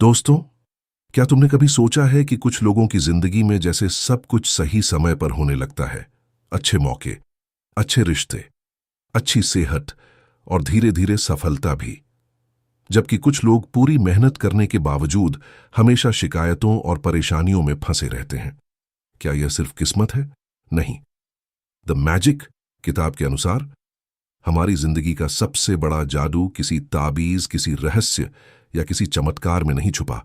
दोस्तों, क्या तुमने कभी सोचा है कि कुछ लोगों की जिंदगी में जैसे सब कुछ सही समय पर होने लगता है। अच्छे मौके, अच्छे रिश्ते, अच्छी सेहत और धीरे धीरे सफलता भी। जबकि कुछ लोग पूरी मेहनत करने के बावजूद हमेशा शिकायतों और परेशानियों में फंसे रहते हैं। क्या यह सिर्फ किस्मत है? नहीं। द मैजिक किताब के अनुसार हमारी जिंदगी का सबसे बड़ा जादू किसी ताबीज, किसी रहस्य या किसी चमत्कार में नहीं छुपा,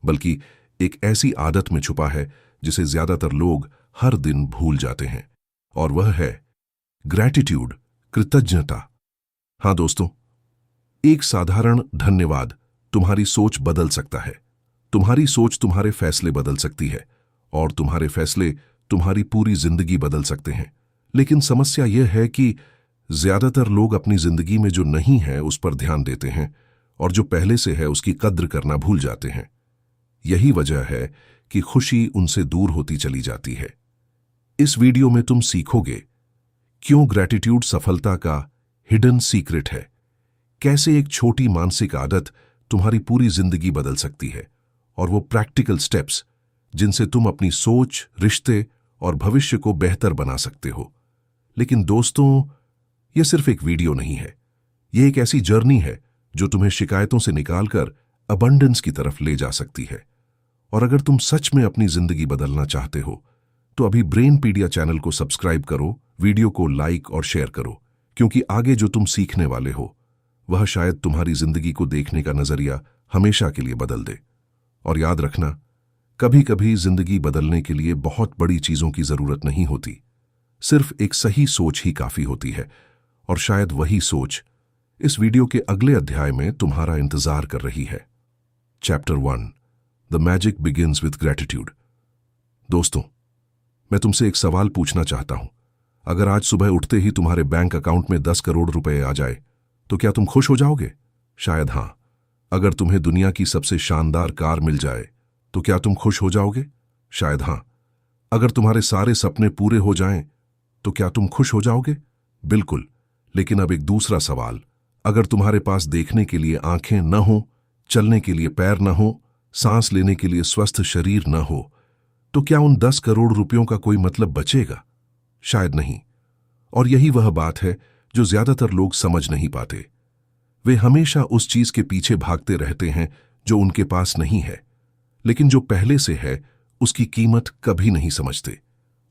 बल्कि एक ऐसी आदत में छुपा है जिसे ज्यादातर लोग हर दिन भूल जाते हैं, और वह है ग्रैटिट्यूड, कृतज्ञता। हाँ दोस्तों, एक साधारण धन्यवाद तुम्हारी सोच बदल सकता है। तुम्हारी सोच तुम्हारे फैसले बदल सकती है, और तुम्हारे फैसले तुम्हारी पूरी जिंदगी बदल सकते हैं। लेकिन समस्या यह है कि ज्यादातर लोग अपनी जिंदगी में जो नहीं है उस पर ध्यान देते हैं, और जो पहले से है उसकी कद्र करना भूल जाते हैं। यही वजह है कि खुशी उनसे दूर होती चली जाती है। इस वीडियो में तुम सीखोगे क्यों ग्रैटिट्यूड सफलता का हिडन सीक्रेट है, कैसे एक छोटी मानसिक आदत तुम्हारी पूरी जिंदगी बदल सकती है, और वो प्रैक्टिकल स्टेप्स जिनसे तुम अपनी सोच, रिश्ते और भविष्य को बेहतर बना सकते हो। लेकिन दोस्तों, यह सिर्फ एक वीडियो नहीं है, यह एक ऐसी जर्नी है जो तुम्हें शिकायतों से निकालकर अबंडेंस की तरफ ले जा सकती है। और अगर तुम सच में अपनी जिंदगी बदलना चाहते हो तो अभी ब्रेनपीडिया चैनल को सब्सक्राइब करो, वीडियो को लाइक और शेयर करो, क्योंकि आगे जो तुम सीखने वाले हो वह शायद तुम्हारी जिंदगी को देखने का नजरिया हमेशा के लिए बदल दे। और याद रखना, कभी कभी जिंदगी बदलने के लिए बहुत बड़ी चीजों की जरूरत नहीं होती, सिर्फ एक सही सोच ही काफी होती है। और शायद वही सोच इस वीडियो के अगले अध्याय में तुम्हारा इंतजार कर रही है। Chapter 1, the magic begins with gratitude. दोस्तों, मैं तुमसे एक सवाल पूछना चाहता हूं। अगर आज सुबह उठते ही तुम्हारे बैंक अकाउंट में 10 करोड़ रुपए आ जाए तो क्या तुम खुश हो जाओगे? शायद हां। अगर तुम्हें दुनिया की सबसे शानदार कार मिल जाए तो क्या तुम खुश हो जाओगे? शायद हां। अगर तुम्हारे सारे सपने पूरे हो जाएं तो क्या तुम खुश हो जाओगे? बिल्कुल। लेकिन अब एक दूसरा सवाल, अगर तुम्हारे पास देखने के लिए आंखें न हो, चलने के लिए पैर न हो, सांस लेने के लिए स्वस्थ शरीर न हो, तो क्या उन 10 करोड़ रुपयों का कोई मतलब बचेगा? शायद नहीं। और यही वह बात है जो ज्यादातर लोग समझ नहीं पाते। वे हमेशा उस चीज के पीछे भागते रहते हैं जो उनके पास नहीं है, लेकिन जो पहले से है उसकी कीमत कभी नहीं समझते।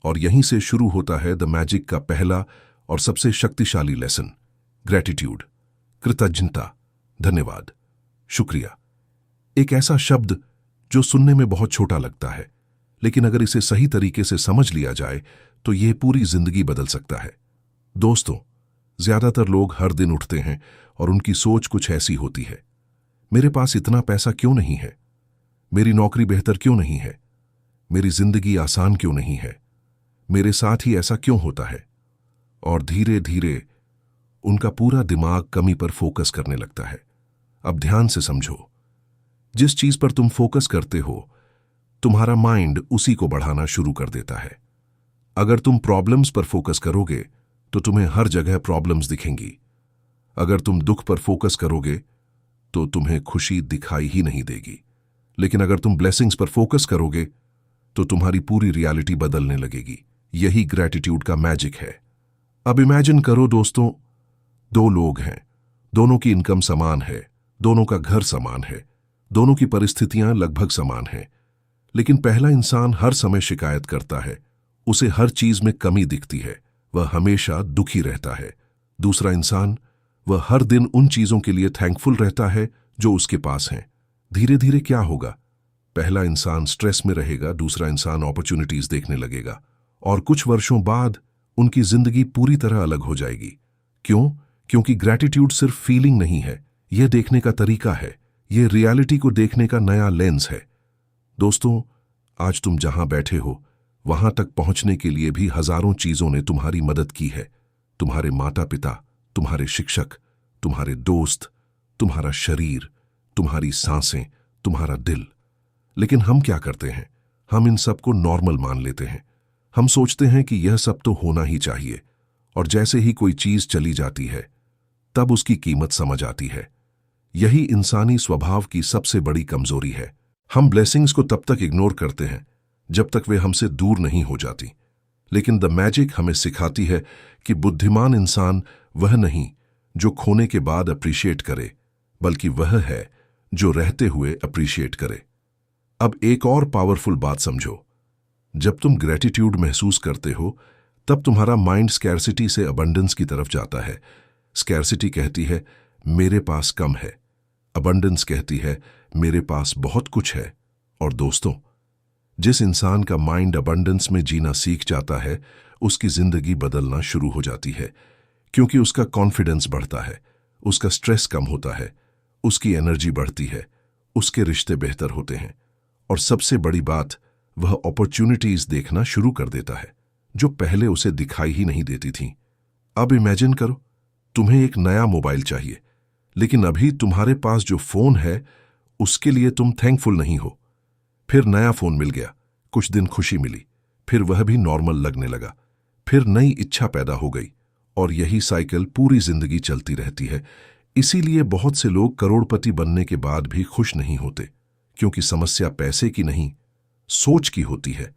और यहीं से शुरू होता है द मैजिक का पहला और सबसे शक्तिशाली लेसन, ग्रैटिट्यूड, कृतज्ञता, धन्यवाद, शुक्रिया। एक ऐसा शब्द जो सुनने में बहुत छोटा लगता है, लेकिन अगर इसे सही तरीके से समझ लिया जाए तो यह पूरी जिंदगी बदल सकता है। दोस्तों, ज्यादातर लोग हर दिन उठते हैं और उनकी सोच कुछ ऐसी होती है, मेरे पास इतना पैसा क्यों नहीं है, मेरी नौकरी बेहतर क्यों नहीं है, मेरी जिंदगी आसान क्यों नहीं है, मेरे साथ ही ऐसा क्यों होता है। और धीरे धीरे उनका पूरा दिमाग कमी पर फोकस करने लगता है। अब ध्यान से समझो, जिस चीज पर तुम फोकस करते हो तुम्हारा माइंड उसी को बढ़ाना शुरू कर देता है। अगर तुम प्रॉब्लम्स पर फोकस करोगे तो तुम्हें हर जगह प्रॉब्लम्स दिखेंगी। अगर तुम दुख पर फोकस करोगे तो तुम्हें खुशी दिखाई ही नहीं देगी। लेकिन अगर तुम ब्लेसिंग्स पर फोकस करोगे तो तुम्हारी पूरी रियलिटी बदलने लगेगी। यही ग्रैटिट्यूड का मैजिक है। अब इमेजिन करो दोस्तों, 2 लोग हैं, दोनों की इनकम समान है, दोनों का घर समान है, दोनों की परिस्थितियां लगभग समान हैं, लेकिन पहला इंसान हर समय शिकायत करता है, उसे हर चीज में कमी दिखती है, वह हमेशा दुखी रहता है। दूसरा इंसान, वह हर दिन उन चीजों के लिए थैंकफुल रहता है जो उसके पास हैं। धीरे धीरे क्या होगा? पहला इंसान स्ट्रेस में रहेगा, दूसरा इंसान अपॉर्चुनिटीज देखने लगेगा, और कुछ वर्षों बाद उनकी जिंदगी पूरी तरह अलग हो जाएगी। क्यों? क्योंकि ग्रैटिट्यूड सिर्फ फीलिंग नहीं है, यह देखने का तरीका है, यह रियलिटी को देखने का नया लेंस है। दोस्तों, आज तुम जहां बैठे हो वहां तक पहुंचने के लिए भी हजारों चीजों ने तुम्हारी मदद की है। तुम्हारे माता पिता, तुम्हारे शिक्षक, तुम्हारे दोस्त, तुम्हारा शरीर, तुम्हारी सांसें, तुम्हारा दिल। लेकिन हम क्या करते हैं? हम इन सब को नॉर्मल मान लेते हैं। हम सोचते हैं कि यह सब तो होना ही चाहिए, और जैसे ही कोई चीज चली जाती है तब उसकी कीमत समझ आती है। यही इंसानी स्वभाव की सबसे बड़ी कमजोरी है। हम ब्लेसिंग्स को तब तक इग्नोर करते हैं जब तक वे हमसे दूर नहीं हो जाती। लेकिन द मैजिक हमें सिखाती है कि बुद्धिमान इंसान वह नहीं जो खोने के बाद अप्रिशिएट करे, बल्कि वह है जो रहते हुए अप्रिशिएट करे। अब एक और पावरफुल बात समझो। जब तुम ग्रेटिट्यूड महसूस करते हो तब तुम्हारा माइंड स्कैर्सिटी से अबंडेंस की तरफ जाता है। स्कैर्सिटी कहती है मेरे पास कम है, अबंडेंस कहती है मेरे पास बहुत कुछ है। और दोस्तों, जिस इंसान का माइंड अबंडेंस में जीना सीख जाता है उसकी जिंदगी बदलना शुरू हो जाती है, क्योंकि उसका कॉन्फिडेंस बढ़ता है, उसका स्ट्रेस कम होता है, उसकी एनर्जी बढ़ती है, उसके रिश्ते बेहतर होते हैं और सबसे बड़ी बात, वह अपॉर्चुनिटीज देखना शुरू कर देता है जो पहले उसे दिखाई ही नहीं देती थीं। अब इमेजिन करो, तुम्हें एक नया मोबाइल चाहिए, लेकिन अभी तुम्हारे पास जो फोन है उसके लिए तुम थैंकफुल नहीं हो। फिर नया फोन मिल गया, कुछ दिन खुशी मिली, फिर वह भी नॉर्मल लगने लगा, फिर नई इच्छा पैदा हो गई और यही साइकिल पूरी जिंदगी चलती रहती है। इसीलिए बहुत से लोग करोड़पति बनने के बाद भी खुश नहीं होते, क्योंकि समस्या पैसे की नहीं, सोच की होती है।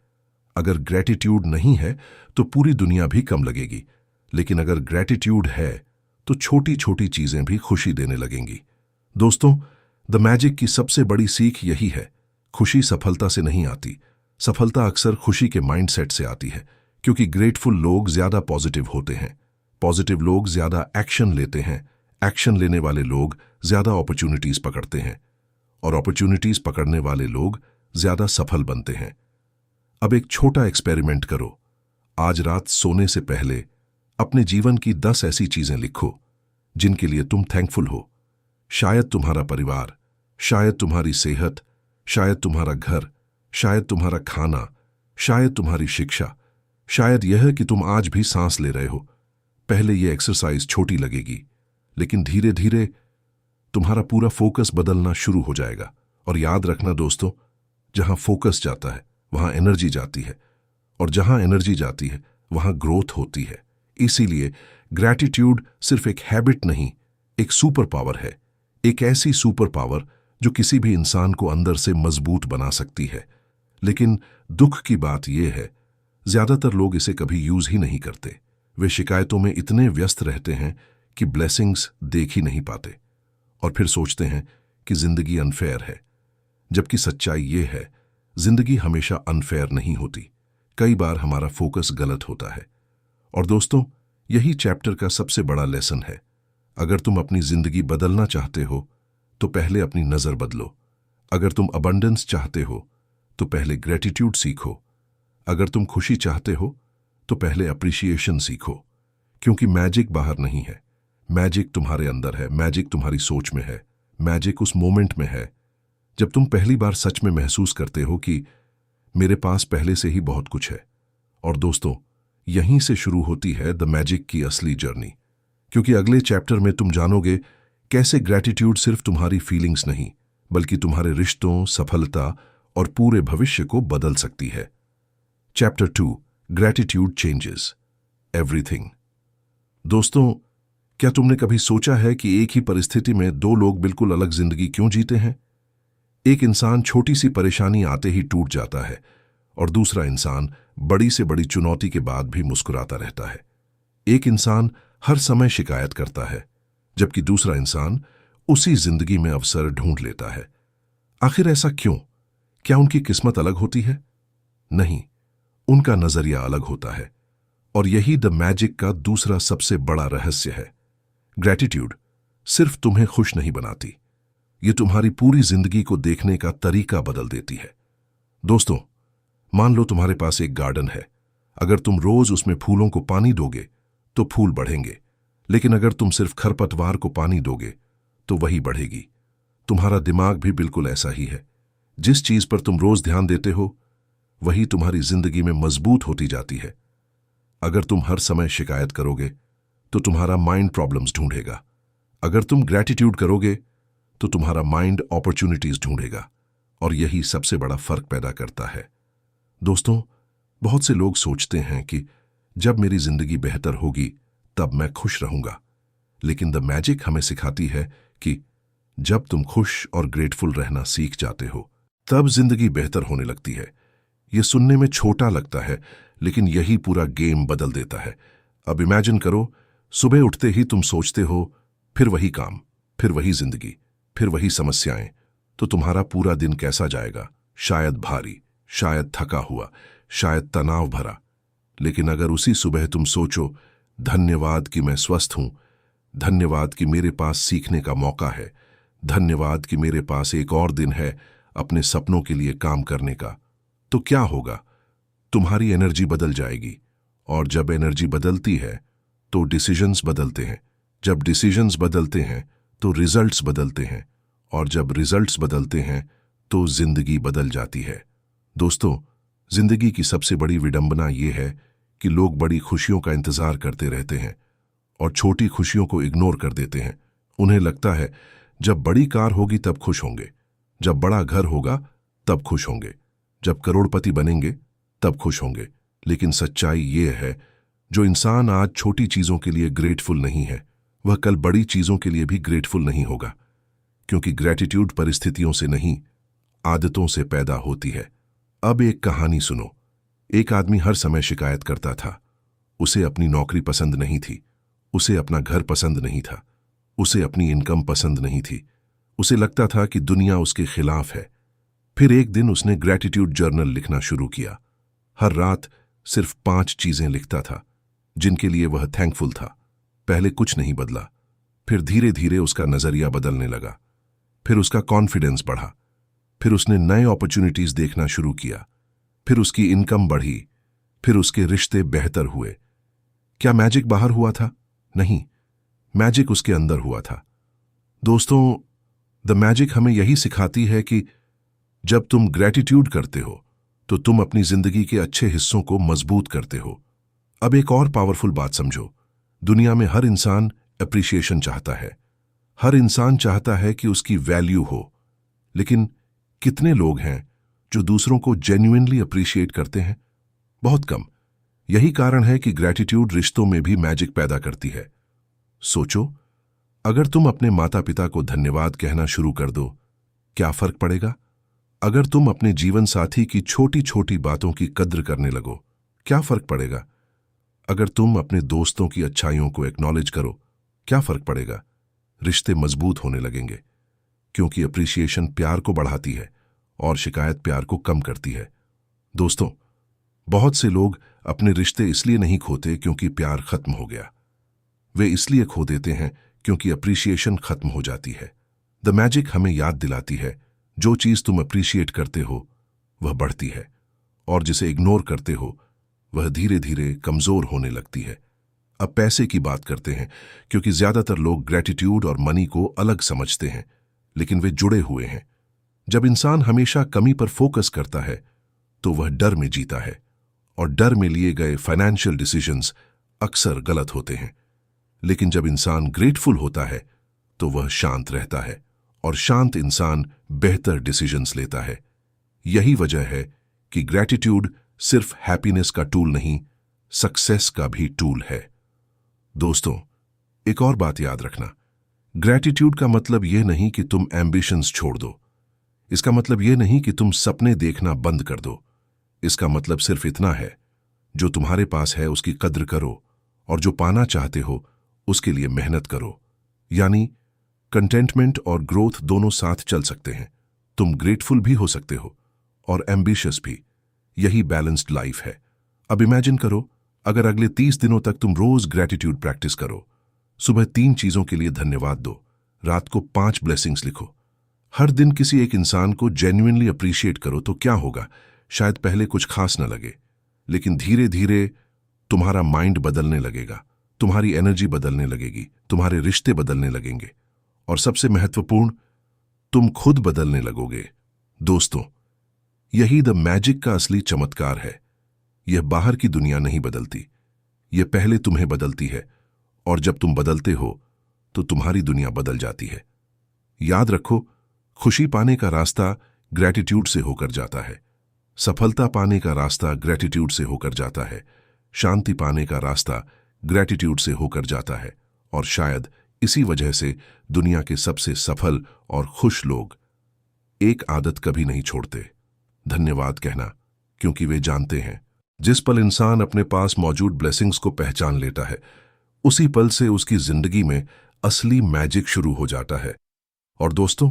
अगर ग्रेटिट्यूड नहीं है तो पूरी दुनिया भी कम लगेगी, लेकिन अगर ग्रेटिट्यूड है तो छोटी छोटी चीजें भी खुशी देने लगेंगी। दोस्तों, द मैजिक की सबसे बड़ी सीख यही है, खुशी सफलता से नहीं आती, सफलता अक्सर खुशी के माइंडसेट से आती है। क्योंकि ग्रेटफुल लोग ज्यादा पॉजिटिव होते हैं, पॉजिटिव लोग ज्यादा एक्शन लेते हैं, एक्शन लेने वाले लोग ज्यादा अपॉर्चुनिटीज पकड़ते हैं और अपॉर्चुनिटीज पकड़ने वाले लोग ज्यादा सफल बनते हैं। अब एक छोटा एक्सपेरिमेंट करो। आज रात सोने से पहले अपने जीवन की 10 ऐसी चीजें लिखो जिनके लिए तुम थैंकफुल हो। शायद तुम्हारा परिवार, शायद तुम्हारी सेहत, शायद तुम्हारा घर, शायद तुम्हारा खाना, शायद तुम्हारी शिक्षा, शायद यह कि तुम आज भी सांस ले रहे हो। पहले यह एक्सरसाइज छोटी लगेगी, लेकिन धीरे धीरे तुम्हारा पूरा फोकस बदलना शुरू हो जाएगा। और याद रखना दोस्तों, जहां फोकस जाता है वहां एनर्जी जाती है, और जहां एनर्जी जाती है वहां ग्रोथ होती है। इसीलिए ग्रैटिट्यूड सिर्फ एक हैबिट नहीं, एक सुपर पावर है, एक ऐसी सुपर पावर जो किसी भी इंसान को अंदर से मजबूत बना सकती है। लेकिन दुख की बात यह है, ज्यादातर लोग इसे कभी यूज ही नहीं करते। वे शिकायतों में इतने व्यस्त रहते हैं कि ब्लेसिंग्स देख ही नहीं पाते और फिर सोचते हैं कि जिंदगी अनफेयर है। जबकि सच्चाई ये है, जिंदगी हमेशा अनफेयर नहीं होती। कई बार हमारा फोकस गलत होता है। और दोस्तों, यही चैप्टर का सबसे बड़ा लेसन है। अगर तुम अपनी जिंदगी बदलना चाहते हो तो पहले अपनी नजर बदलो। अगर तुम अबंडेंस चाहते हो तो पहले ग्रेटिट्यूड सीखो। अगर तुम खुशी चाहते हो तो पहले अप्रिशिएशन सीखो। क्योंकि मैजिक बाहर नहीं है, मैजिक तुम्हारे अंदर है, मैजिक तुम्हारी सोच में है, मैजिक उस मोमेंट में है जब तुम पहली बार सच में महसूस करते हो कि मेरे पास पहले से ही बहुत कुछ है। और दोस्तों, यहीं से शुरू होती है द मैजिक की असली जर्नी। क्योंकि अगले चैप्टर में तुम जानोगे कैसे ग्रैटिट्यूड सिर्फ तुम्हारी फीलिंग्स नहीं, बल्कि तुम्हारे रिश्तों, सफलता और पूरे भविष्य को बदल सकती है। Chapter 2, gratitude changes everything. दोस्तों, क्या तुमने कभी सोचा है कि एक ही परिस्थिति में दो लोग बिल्कुल अलग जिंदगी क्यों जीते हैं? एक इंसान छोटी सी परेशानी आते ही टूट जाता है और दूसरा इंसान बड़ी से बड़ी चुनौती के बाद भी मुस्कुराता रहता है। एक इंसान हर समय शिकायत करता है, जबकि दूसरा इंसान उसी जिंदगी में अवसर ढूंढ लेता है। आखिर ऐसा क्यों? क्या उनकी किस्मत अलग होती है? नहीं, उनका नजरिया अलग होता है। और यही द मैजिक का दूसरा सबसे बड़ा रहस्य है। ग्रैटिट्यूड सिर्फ तुम्हें खुश नहीं बनाती, ये तुम्हारी पूरी जिंदगी को देखने का तरीका बदल देती है। दोस्तों, मान लो तुम्हारे पास एक गार्डन है। अगर तुम रोज उसमें फूलों को पानी दोगे तो फूल बढ़ेंगे, लेकिन अगर तुम सिर्फ खरपतवार को पानी दोगे तो वही बढ़ेगी। तुम्हारा दिमाग भी बिल्कुल ऐसा ही है। जिस चीज पर तुम रोज ध्यान देते हो वही तुम्हारी जिंदगी में मजबूत होती जाती है। अगर तुम हर समय शिकायत करोगे तो तुम्हारा माइंड प्रॉब्लम्स ढूंढेगा। अगर तुम ग्रैटिट्यूड करोगे तो तुम्हारा माइंड अपॉर्चुनिटीज ढूंढेगा। और यही सबसे बड़ा फर्क पैदा करता है। दोस्तों, बहुत से लोग सोचते हैं कि जब मेरी जिंदगी बेहतर होगी तब मैं खुश रहूंगा। लेकिन द मैजिक हमें सिखाती है कि जब तुम खुश और ग्रेटफुल रहना सीख जाते हो, तब जिंदगी बेहतर होने लगती है। ये सुनने में छोटा लगता है, लेकिन यही पूरा गेम बदल देता है। अब इमेजिन करो, सुबह उठते ही तुम सोचते हो, फिर वही काम, फिर वही जिंदगी, फिर वही समस्याएं। तो तुम्हारा पूरा दिन कैसा जाएगा? शायद भारी, शायद थका हुआ, शायद तनाव भरा। लेकिन अगर उसी सुबह तुम सोचो, धन्यवाद कि मैं स्वस्थ हूं, धन्यवाद कि मेरे पास सीखने का मौका है, धन्यवाद कि मेरे पास एक और दिन है अपने सपनों के लिए काम करने का, तो क्या होगा? तुम्हारी एनर्जी बदल जाएगी। और जब एनर्जी बदलती है तो डिसीजंस बदलते हैं, जब डिसीजंस बदलते हैं तो रिजल्ट्स बदलते हैं, और जब रिजल्ट्स बदलते हैं तो जिंदगी बदल जाती है। दोस्तों, जिंदगी की सबसे बड़ी विडंबना यह है कि लोग बड़ी खुशियों का इंतजार करते रहते हैं और छोटी खुशियों को इग्नोर कर देते हैं। उन्हें लगता है जब बड़ी कार होगी तब खुश होंगे, जब बड़ा घर होगा तब खुश होंगे, जब करोड़पति बनेंगे तब खुश होंगे। लेकिन सच्चाई ये है, जो इंसान आज छोटी चीजों के लिए ग्रेटफुल नहीं है, वह कल बड़ी चीजों के लिए भी ग्रेटफुल नहीं होगा। क्योंकि ग्रेटिट्यूड परिस्थितियों से नहीं, आदतों से पैदा होती है। अब एक कहानी सुनो। एक आदमी हर समय शिकायत करता था। उसे अपनी नौकरी पसंद नहीं थी, उसे अपना घर पसंद नहीं था, उसे अपनी इनकम पसंद नहीं थी, उसे लगता था कि दुनिया उसके खिलाफ है। फिर एक दिन उसने ग्रेटिट्यूड जर्नल लिखना शुरू किया। हर रात सिर्फ 5 चीजें लिखता था जिनके लिए वह थैंकफुल था। पहले कुछ नहीं बदला, फिर धीरे धीरे उसका नजरिया बदलने लगा, फिर उसका कॉन्फिडेंस बढ़ा, फिर उसने नए अपॉर्चुनिटीज देखना शुरू किया, फिर उसकी इनकम बढ़ी, फिर उसके रिश्ते बेहतर हुए। क्या मैजिक बाहर हुआ था? नहीं, मैजिक उसके अंदर हुआ था। दोस्तों, द मैजिक हमें यही सिखाती है कि जब तुम ग्रेटिट्यूड करते हो तो तुम अपनी जिंदगी के अच्छे हिस्सों को मजबूत करते हो। अब एक और पावरफुल बात समझो। दुनिया में हर इंसान एप्रिसिएशन चाहता है, हर इंसान चाहता है कि उसकी वैल्यू हो। लेकिन कितने लोग हैं जो दूसरों को जेन्युइनली अप्रिशिएट करते हैं? बहुत कम। यही कारण है कि ग्रेटिट्यूड रिश्तों में भी मैजिक पैदा करती है। सोचो, अगर तुम अपने माता पिता को धन्यवाद कहना शुरू कर दो, क्या फर्क पड़ेगा? अगर तुम अपने जीवन साथी की छोटी छोटी बातों की कद्र करने लगो, क्या फर्क पड़ेगा? अगर तुम अपने दोस्तों की अच्छाइयों को एक्नॉलेज करो, क्या फर्क पड़ेगा? रिश्ते मजबूत होने लगेंगे। क्योंकि अप्रिसिएशन प्यार को बढ़ाती है और शिकायत प्यार को कम करती है। दोस्तों, बहुत से लोग अपने रिश्ते इसलिए नहीं खोते क्योंकि प्यार खत्म हो गया। वे इसलिए खो देते हैं क्योंकि अप्रिसिएशन खत्म हो जाती है। द मैजिक हमें याद दिलाती है, जो चीज तुम अप्रिशिएट करते हो वह बढ़ती है, और जिसे इग्नोर करते हो वह धीरे धीरे कमजोर होने लगती है। अब पैसे की बात करते हैं, क्योंकि ज्यादातर लोग ग्रेटिट्यूड और मनी को अलग समझते हैं, लेकिन वे जुड़े हुए हैं। जब इंसान हमेशा कमी पर फोकस करता है तो वह डर में जीता है, और डर में लिए गए फाइनेंशियल डिसीजंस अक्सर गलत होते हैं। लेकिन जब इंसान ग्रेटफुल होता है तो वह शांत रहता है, और शांत इंसान बेहतर डिसीजंस लेता है। यही वजह है कि ग्रेटिट्यूड सिर्फ हैप्पीनेस का टूल नहीं, सक्सेस का भी टूल है। दोस्तों, एक और बात याद रखना, ग्रेटिट्यूड का मतलब यह नहीं कि तुम एम्बिशंस छोड़ दो। इसका मतलब यह नहीं कि तुम सपने देखना बंद कर दो। इसका मतलब सिर्फ इतना है, जो तुम्हारे पास है उसकी कद्र करो, और जो पाना चाहते हो उसके लिए मेहनत करो। यानी कंटेंटमेंट और ग्रोथ दोनों साथ चल सकते हैं। तुम ग्रेटफुल भी हो सकते हो और एम्बिशियस भी। यही बैलेंस्ड लाइफ है। अब इमेजिन करो, अगर अगले 30 दिनों तक तुम रोज ग्रेटिट्यूड प्रैक्टिस करो। सुबह 3 चीजों के लिए धन्यवाद दो, रात को 5 ब्लेसिंग्स लिखो, हर दिन किसी एक इंसान को जेन्युइनली अप्रिशिएट करो, तो क्या होगा? शायद पहले कुछ खास न लगे, लेकिन धीरे धीरे तुम्हारा माइंड बदलने लगेगा, तुम्हारी एनर्जी बदलने लगेगी, तुम्हारे रिश्ते बदलने लगेंगे, और सबसे महत्वपूर्ण, तुम खुद बदलने लगोगे। दोस्तों, यही द मैजिक का असली चमत्कार है। यह बाहर की दुनिया नहीं बदलती, यह पहले तुम्हें बदलती है, और जब तुम बदलते हो तो तुम्हारी दुनिया बदल जाती है। याद रखो, खुशी पाने का रास्ता ग्रेटिट्यूड से होकर जाता है, सफलता पाने का रास्ता ग्रेटिट्यूड से होकर जाता है, शांति पाने का रास्ता ग्रेटिट्यूड से होकर जाता है, और शायद इसी वजह से दुनिया के सबसे सफल और खुश लोग एक आदत कभी नहीं छोड़ते, धन्यवाद कहना, क्योंकि वे जानते हैं जिस पल इंसान अपने पास मौजूद ब्लेसिंग्स को पहचान लेता है, उसी पल से उसकी जिंदगी में असली मैजिक शुरू हो जाता है। और दोस्तों,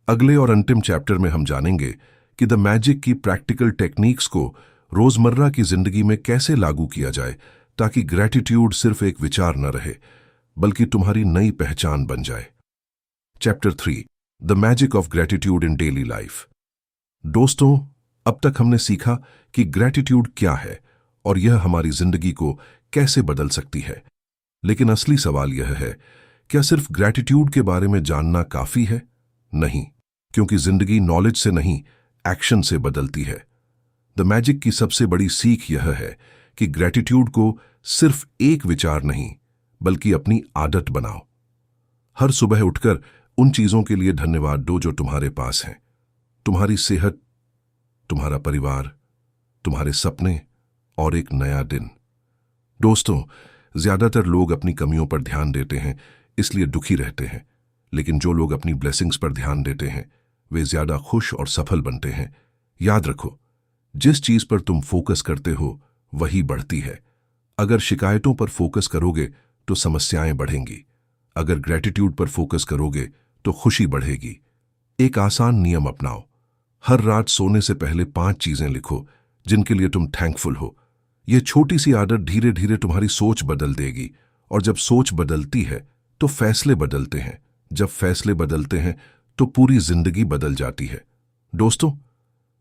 अगले और अंतिम चैप्टर में हम जानेंगे कि द मैजिक की प्रैक्टिकल टेक्निक्स को रोजमर्रा की जिंदगी में कैसे लागू किया जाए, ताकि ग्रैटिट्यूड सिर्फ एक विचार न रहे बल्कि तुम्हारी नई पहचान बन जाए। Chapter 3, the magic of gratitude in daily life. दोस्तों, अब तक हमने सीखा कि ग्रैटिट्यूड क्या है और यह हमारी जिंदगी को कैसे बदल सकती है। लेकिन असली सवाल यह है, क्या सिर्फ ग्रैटिट्यूड के बारे में जानना काफी है? नहीं, क्योंकि जिंदगी नॉलेज से नहीं, एक्शन से बदलती है। द मैजिक की सबसे बड़ी सीख यह है कि ग्रैटिट्यूड को सिर्फ एक विचार नहीं बल्कि अपनी आदत बनाओ। हर सुबह उठकर उन चीजों के लिए धन्यवाद दो जो तुम्हारे पास हैं। तुम्हारी सेहत, तुम्हारा परिवार, तुम्हारे सपने और एक नया दिन। दोस्तों, ज्यादातर लोग अपनी कमियों पर ध्यान देते हैं, इसलिए दुखी रहते हैं। लेकिन जो लोग अपनी ब्लेसिंग्स पर ध्यान देते हैं, वे ज्यादा खुश और सफल बनते हैं। याद रखो, जिस चीज पर तुम फोकस करते हो वही बढ़ती है। अगर शिकायतों पर फोकस करोगे तो समस्याएं बढ़ेंगी। अगर ग्रैटिट्यूड पर फोकस करोगे तो खुशी बढ़ेगी। एक आसान नियम अपनाओ। हर रात सोने से पहले 5 चीजें लिखो जिनके लिए तुम थैंकफुल हो। यह छोटी सी आदत धीरे धीरे तुम्हारी सोच बदल देगी, और जब सोच बदलती है तो फैसले बदलते हैं। जब फैसले बदलते हैं तो पूरी जिंदगी बदल जाती है। दोस्तों,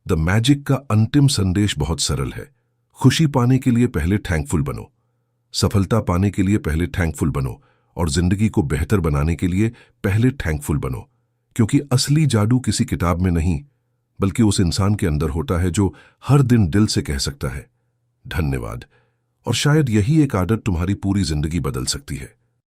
द मैजिक का अंतिम संदेश बहुत सरल है। खुशी पाने के लिए पहले थैंकफुल बनो, सफलता पाने के लिए पहले थैंकफुल बनो, और जिंदगी को बेहतर बनाने के लिए पहले थैंकफुल बनो। क्योंकि असली जादू किसी किताब में नहीं बल्कि उस इंसान के अंदर होता है जो हर दिन दिल से कह सकता है धन्यवाद। और शायद यही एक आदत तुम्हारी पूरी जिंदगी बदल सकती है।